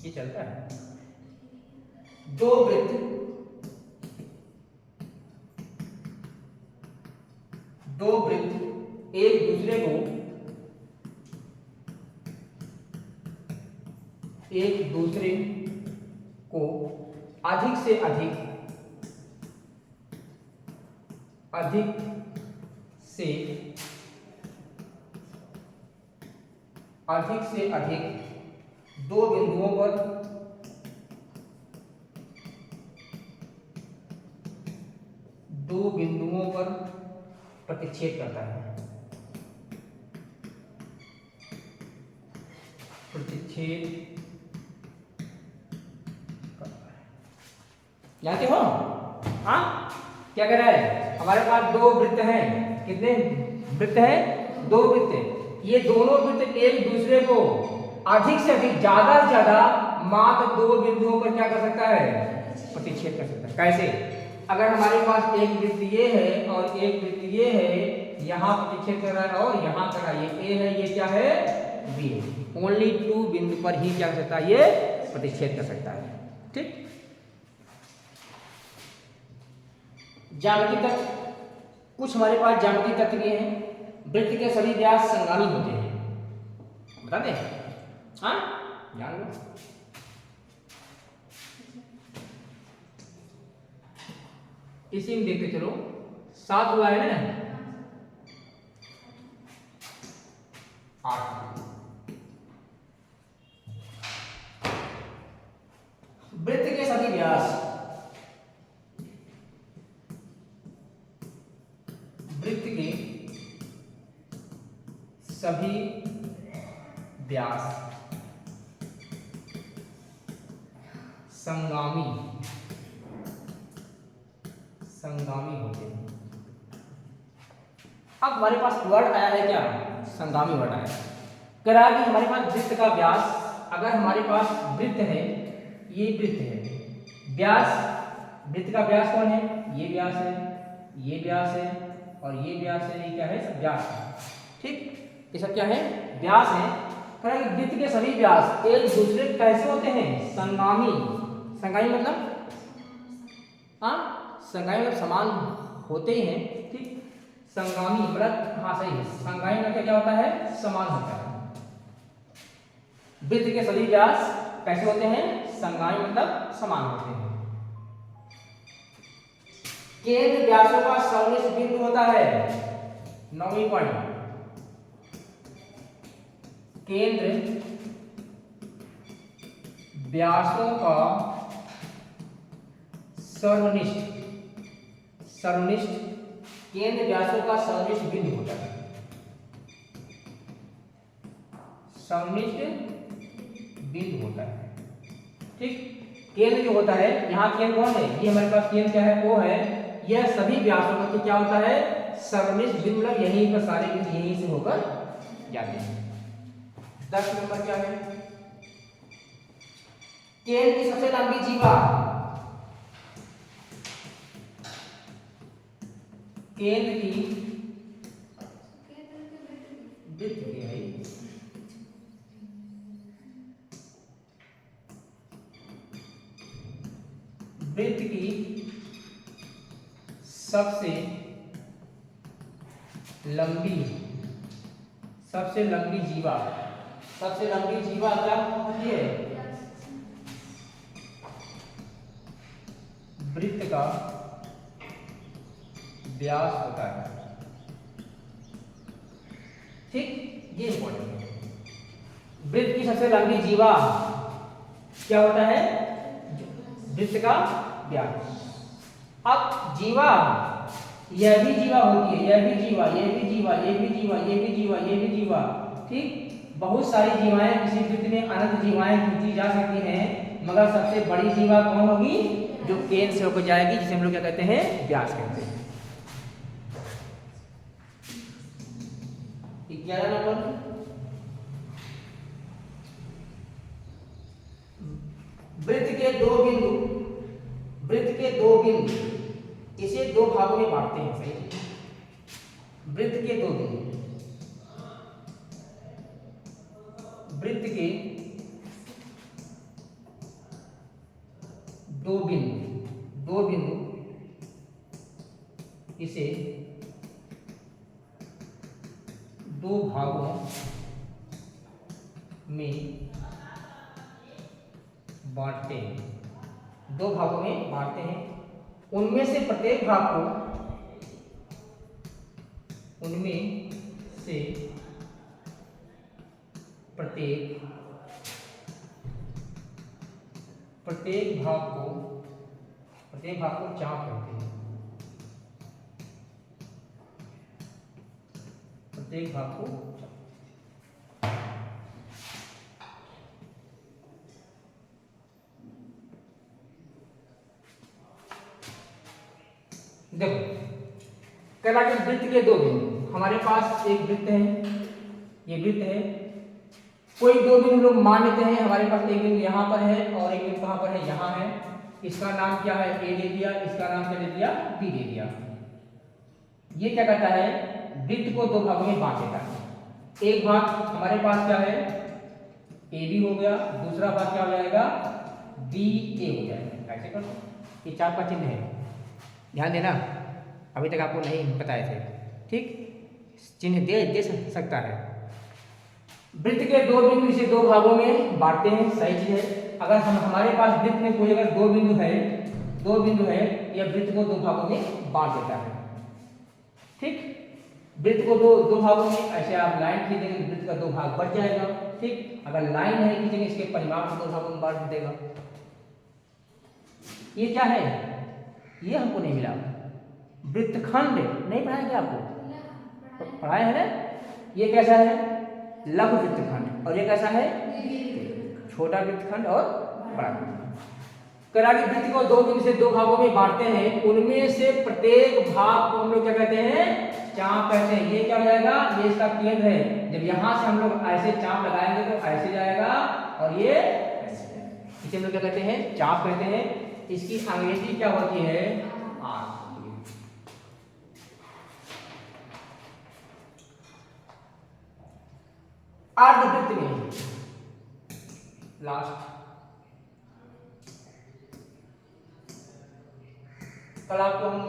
ये चलता है। 2 वृत्त एक दूसरे को अधिक से अधिक दो बिंदुओं पर प्रतिच्छेद करता है। जानते हो? हाँ, क्या कह रहा है? हमारे पास 2 वृत्त हैं। कितने वृत्त हैं? 2 वृत्त। ये दोनों वृत्त एक दूसरे को अधिक से अधिक, ज्यादा से ज्यादा मात्र 2 बिंदुओं पर क्या कर सकता है? प्रतिच्छेद कर सकता है। कैसे? अगर हमारे पास एक वृत्त ये है और एक वृत्त ये है, यहाँ प्रतिच्छेद कर रहा है और यहाँ कर रहा है। ये ए है, ये क्या है? बी है। ओनली 2 बिंदु पर ही क्या कर सकता है? ये प्रतिच्छेद कर सकता है। ठीक। ज्यामिति तत्व, कुछ हमारे पास ज्यामिति तत्व ये हैं। वृत्त के सभी व्यास संगामी होते हैं। बता दें? हाँ, जान लो। इसी में देखते चलो। 7 हुआ है ना? 8। वृत्त के सभी व्यास, वृत्त के सभी व्यास संगामी होते हैं। अब हमारे पास वर्ड आया है क्या? संगामी वर्ड आया है। कह रहा है कि हमारे पास वृत्त का व्यास, अगर हमारे पास वृत्त है, ये वृत्त है, व्यास, वृत्त का व्यास कौन है? ये व्यास है, ये व्यास है और ये व्यास है। ये क्या है? सब व्यास है। ठीक, ये सब क्या है? व्यास है। कह रहा है कि वृत्त के सभी व्यास एक दूसरे कैसे होते हैं? संगामी। संगामी मतलब संगामी मतलब समान होते ही हैं। ठीक, संगामी मतलब हाँ सही है। संगामी मतलब क्या होता है? समान होता है। वृत्त के सभी व्यास कैसे होते हैं? संगामी मतलब समान होते हैं। केंद्र व्यासों का संनिहित बिंदु होता है। 9वीं पॉइंट, केंद्र व्यासों का सर्वनिष्ठ केंद्र व्यासों का सर्वनिष्ठ बिंदु होता है। सर्वनिष्ठ बिंदु होता है। ठीक, केंद्र जो होता है, यहाँ केंद्र कौन है, ये हमारे पास केंद्र क्या है, O है। यह सभी व्यासों का क्या होता है, सर्वनिष्ठ बिंदु, मतलब यहीं पर सारे बिंदु यहीं से होकर जाते हैं। 10 नंबर क्या है, केंद्र की सबसे लंबी जीवा, केंद्र की वृत्त की है, वृत्त की सबसे लंबी जीवा, सबसे लंबी जीवा क्या होती है, वृत्त का व्यास होता है। ठीक, ये इंपॉर्टेंट है। वृत्त की सबसे लंबी जीवा क्या होता है, वृत्त का व्यास। अब जीवा, यह भी जीवा होती है, यह भी जीवा, ये भी जीवा, ये भी जीवा, ये भी जीवा, ये भी जीवा। ठीक, बहुत सारी जीवाएं किसी वृत्त में, अनंत जीवाएं खींची जा सकती हैं, मगर सबसे बड़ी जीवा कौन होगी, जो केंद्र से होकर जाएगी, जिसे हम लोग क्या कहते हैं, व्यास कहते हैं। 11 नंबर, वृत्त के दो बिंदु, इसे दो भागों में बांटते हैं। सही, वृत्त के दो बिंदु, वृत्त के दो बिंदु, इसे दो भागों में बांटते हैं, दो भागों में बांटते हैं। उनमें से प्रत्येक भाग को, उनमें से प्रत्येक भाग को चाप कहते हैं। प्रत्येक भाग को देखो, कहला कि वृत्त के दो बिंदु, हमारे पास एक वृत्त है, ये वृत्त है, कोई दो बिंदु लोग मान लेते हैं, हमारे पास एक बिंदु यहाँ पर है और एक बिंदु कहाँ पर है, यहाँ है। इसका नाम क्या है, ए दे दिया, इसका नाम क्या दे दिया, बी दे दिया। ये क्या करता है, वृत्त को दो भागों में बांट देता है। एक भाग हमारे पास क्या है, ए बी हो गया, दूसरा भाग क्या हो जाएगा, बी ए हो जाएगा। ऐसे करो, ये चाप का चिन्ह है, ध्यान देना, अभी तक आपको नहीं बताए थे। ठीक, चिन्ह दे सकता है। वृत्त के दो बिंदु इसे दो भागों में बांटते हैं, सही चीज है। अगर हमारे पास वृत्त में कोई अगर दो बिंदु है, यह वृत्त को दो भागों में बांट देता है। ठीक, वृत्त को दो भागों में, ऐसे आप लाइन खींचेंगे तो वृत्त का दो भाग बढ़ जाएगा। ठीक, अगर लाइन नहीं खींचेंगे, इसके परिमाप को दो भागों में बांट देगा। ये क्या है, ये हमको नहीं मिला, वृत्तखंड नहीं पढ़ाया क्या आपको, पढ़ाया है ना। ये कैसा है, लघु वृत्तखंड, और ये कैसा है, छोटा वृत्तखंड और बड़ा वृत्तखंड। करागी वृत्त को दो बिंदु से दो भागों में बांटते हैं, उनमें से प्रत्येक भाग को हम लोग क्या कहते हैं, चाप कहते हैं। ये क्या हो जाएगा, ये इसका केंद्र है। जब यहां से हम लोग ऐसे चाप लगाएंगे तो ऐसे जाएगा और ये ऐसे जाएगा, इसे हम लोग क्या कहते हैं, चाप कहते हैं। इसकी अंग्रेजी क्या होती है, आर्क। अर्धवृत्त में लास्ट, कल आपको हम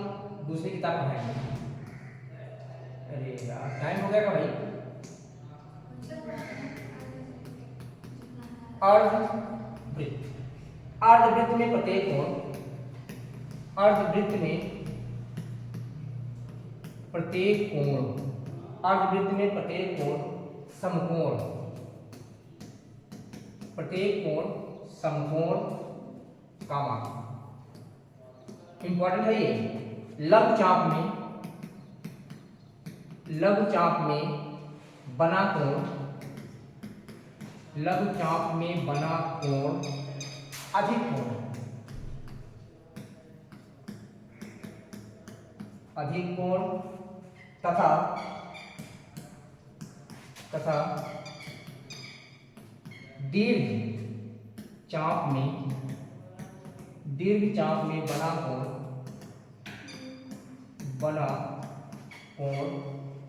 दूसरी किताब पढ़ाएंगे। अरे यार, टाइम हो गया क्या भाई। अर्धवृत्त, अर्धवृत्त में प्रत्येक कोण, अर्धवृत्त में प्रत्येक कोण, अर्धवृत्त में प्रत्येक कोण समकोण, प्रत्येक कोण समकोण कामा, इंपॉर्टेंट है ये, लघु चाप में बना कोण, लघु चाप में बना कोण अधिक कोण तथा दीर्घ चाप में बना कोण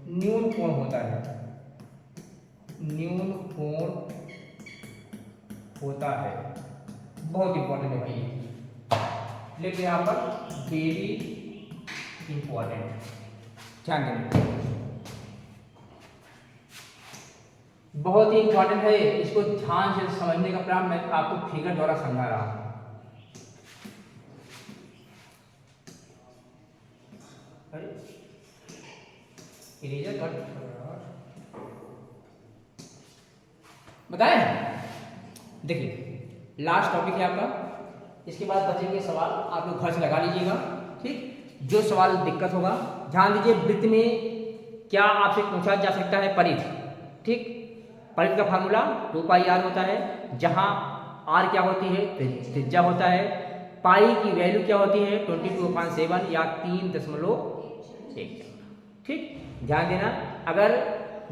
न्यून कोण होता है, न्यून कोण होता है। बहुत इंपॉर्टेंट है भाई, लेकिन यहां पर वेरी इंपॉर्टेंट, ध्यान देना, बहुत ही इंपॉर्टेंट है। इसको ध्यान से समझने का प्रयास मैं आपको फिगर द्वारा समझा रहा हूं। बताएं, देखिए लास्ट टॉपिक है आपका, इसके बाद बचेंगे सवाल, आप लोग घर से लगा लीजिएगा, ठीक। जो सवाल दिक्कत होगा ध्यान दीजिए। वृत्त में क्या आपसे पूछा जा सकता है, परिध, ठीक। परिध का फार्मूला 2πr होता है, जहां r क्या होती है, त्रिज्या होता है, पाई की वैल्यू क्या होती है 22/7 या 3.14, ठीक। ध्यान देना, अगर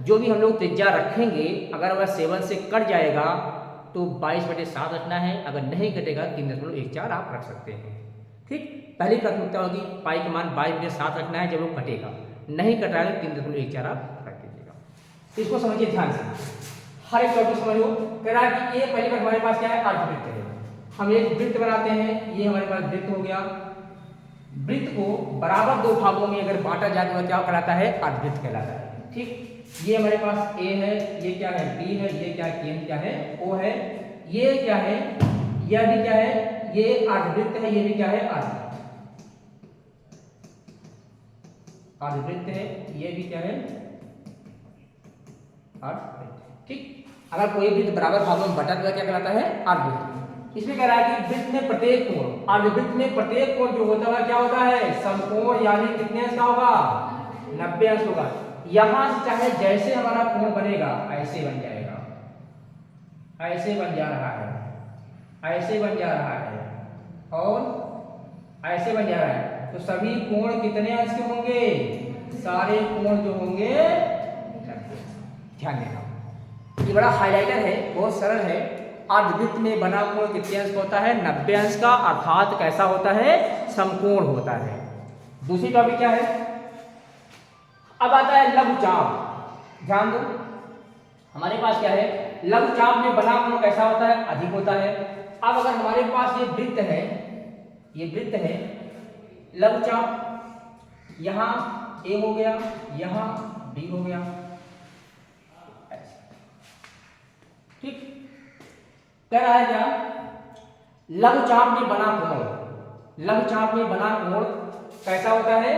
जो भी हम लोग त्रिज्या रखेंगे अगर वह 7 से कट जाएगा तो 22/7 रखना है, अगर नहीं कटेगा 3.14 आप रख सकते हैं, ठीक। पहली प्राथमिकता होगी पाई का मान 22/7 रखना है, जब वो कटेगा, नहीं कटाएगा 3.14 आप रख दीजिएगा। इसको समझिए ध्यान से, हर एक टॉपिक समझो। कह रहा है कि ये पहली बार हमारे पास क्या है, अर्धवृत्त है। हम एक वृत्त बनाते हैं, ये हमारे पास वृत्त हो गया। वृत्त को बराबर दो भागों में अगर बांटा जाए तो क्या कहलाता है, अर्धवृत्त कहलाता है, ठीक। ये हमारे पास ए है, ये क्या है, बी है, ये क्या है, केंद्र क्या है, ओ है, ये क्या है, यह भी क्या है, ये अर्धवृत्त है, ये भी क्या है, अर्धवृत्त है, ये भी क्या है, अर्धवृत्त, ठीक। अगर कोई वृत्त बराबर भागों में बटा तो क्या कहलाता है, अर्धवृत्त। इसमें कह रहा है कि वृत्त में प्रत्येक कोण, अर्धवृत्त में प्रत्येक कोण जो होता है क्या होता है, समकोण, यानी कितने अंश का होगा, 90 अंश होगा। यहां से चाहे जैसे हमारा कोण बनेगा ऐसे बन जाएगा, ऐसे बन जा रहा है, ऐसे बन जा रहा है और ऐसे बन जा रहा है, तो सभी कोण कितने अंश के होंगे, सारे कोण जो होंगे 90। ध्यान देना, ये बड़ा हाइलाइटर है, बहुत सरल है। अर्धवृत्त में बना कोण कितने अंश का होता है, 90 अंश का, अर्थात कैसा होता है, समकोण होता है। दूसरी टॉपिक क्या है, अब आता है लघु चाप। ध्यान दो, हमारे पास क्या है, लघु चाप में बना कोण कैसा होता है, अधिक होता है। अब अगर हमारे पास ये वृत्त है, ये वृत्त है, लघु चाप यहां ए हो गया, यहां बी हो गया, ठीक। कह रहा है क्या, लघु चाप में बना कोण, लघु चाप में बना कोण कैसा होता है,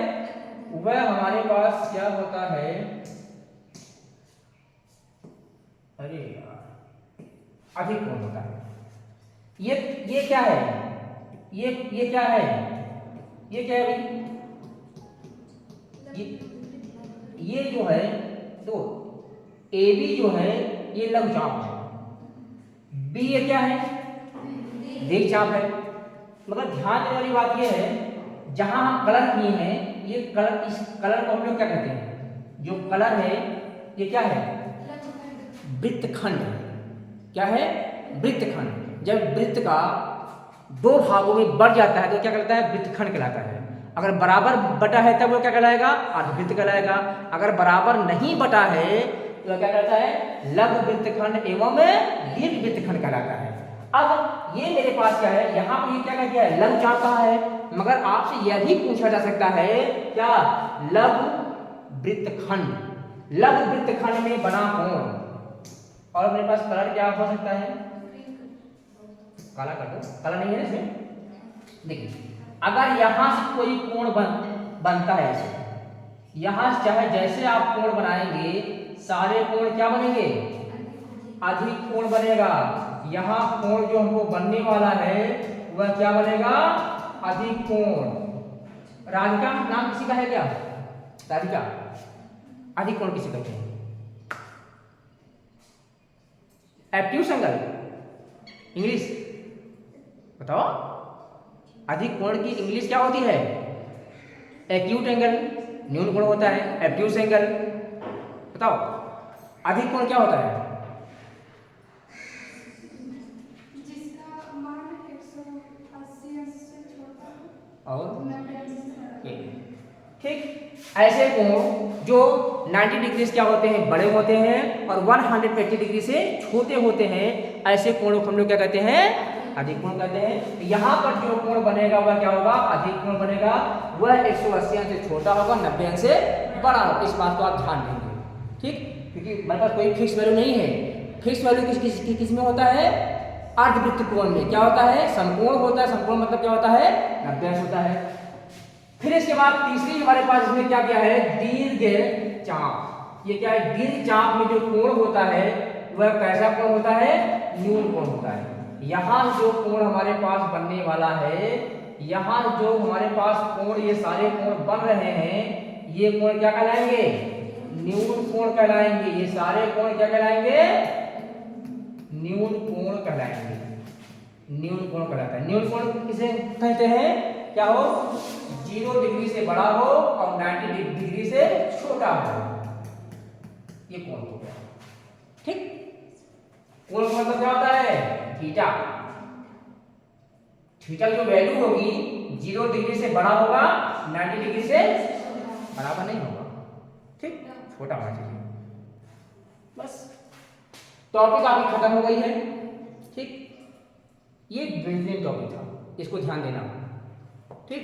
वह हमारे पास क्या होता है, अरे यार, अधिक कोण होता है। ये क्या है, ये क्या है, ये क्या है भाई, ये जो है, तो ए बी जो है ये लघु चाप है, बी ये क्या है, दीर्घ चाप है। मगर ध्यान देने वाली बात ये है, जहां हम कलर किए हैं, ये कलर, इस कलर को हम लोग क्या कहते हैं, जो कलर है ये क्या है, वृत्तखंड। क्या है, वृत्तखंड। जब वृत्त का दो भागों में बढ़ जाता है तो क्या कहलाता है, वृत्तखंड कहलाता है। अगर बराबर बटा है तब वो क्या कहलाएगा, अर्धवृत्त कहलाएगा। अगर बराबर नहीं बटा है तो क्या कहलाता है, लघु वृत्तखंड एवं दीर्घ वृत्तखंड कहलाता है। अब ये मेरे पास क्या है, यहाँ पे ये क्या कहा गया है, लघु चाप कहा है, मगर आपसे यह भी पूछा जा सकता है क्या, लघु वृत्तखंड, लघु वृत्तखंड में बना कोण। और मेरे पास कलर क्या हो सकता है, काला कर दो, काला नहीं है इसमें। देखिए अगर यहां से कोई कोण बनता है ऐसे, यहां से चाहे जैसे आप कोण बनाएंगे सारे कोण क्या बनेंगे, अधिक कोण बनेगा। यहाँ कोण जो हमको बनने वाला है वह क्या बनेगा, अधिक कोण। राधिका नाम किसी का है क्या, राधिका, अधिक कोण किसे कहते हैं? एक्यूट एंगल, इंग्लिश बताओ, अधिक कोण की इंग्लिश क्या होती है? एक्यूट एंगल, न्यून कोण होता है एक्यूट एंगल। बताओ अधिक कोण क्या होता है? जिसका मान 180 अंश से छोटा हो और 90 अंश से बड़ा। ठीक, ऐसे कोण जो 90 डिग्री क्या होते हैं, बड़े होते हैं और 180 डिग्री से छोटे होते हैं, ऐसे कोण को हम लोग क्या कहते हैं, अधिक कोण कहते हैं। यहाँ पर जो कोण बनेगा वह क्या होगा, अधिक कोण बनेगा। वह 180 अंश से छोटा होगा, 90 अंश से बड़ा होगा। इस बात को आप ध्यान देंगे, ठीक, क्योंकि हमारे पास कोई फिक्स वैल्यू नहीं है। फिक्स वैल्यू किस में होता है, अर्धवृत्त कोण में। क्या होता है, समकोण होता है। समकोण मतलब क्या होता है, 90 अंश होता है। फिर इसके बाद तीसरी हमारे पास इसमें क्या किया है, दीर्घ चाप। ये क्या है, दीर्घ चाप में जो कोण होता है वह कैसा कोण होता है, न्यून कोण होता है। यहाँ जो कोण हमारे पास बनने वाला है, यहाँ जो हमारे पास कोण, ये सारे कोण बन रहे हैं, ये कोण क्या कहलाएंगे, न्यून कोण कहलाएंगे। ये सारे कोण क्या कहलाएंगे, न्यून कोण कहलाएंगे। न्यून कोण कहलाता है। न्यून कोण किसे कहते हैं, क्या हो, 0 डिग्री से बड़ा हो और 90 डिग्री से छोटा हो, ये कोण हो गया। ठीक, कोण का मतलब क्या होता है, थीटा। थीटा जो वैल्यू होगी 0 डिग्री से बड़ा होगा, 90 डिग्री से बराबर नहीं होगा। ठीक, छोटा होना चाहिए। बस टॉपिक आपकी खत्म हो गई है। ठीक, ये बेहतरीन टॉपिक था, इसको ध्यान देना। ठीक।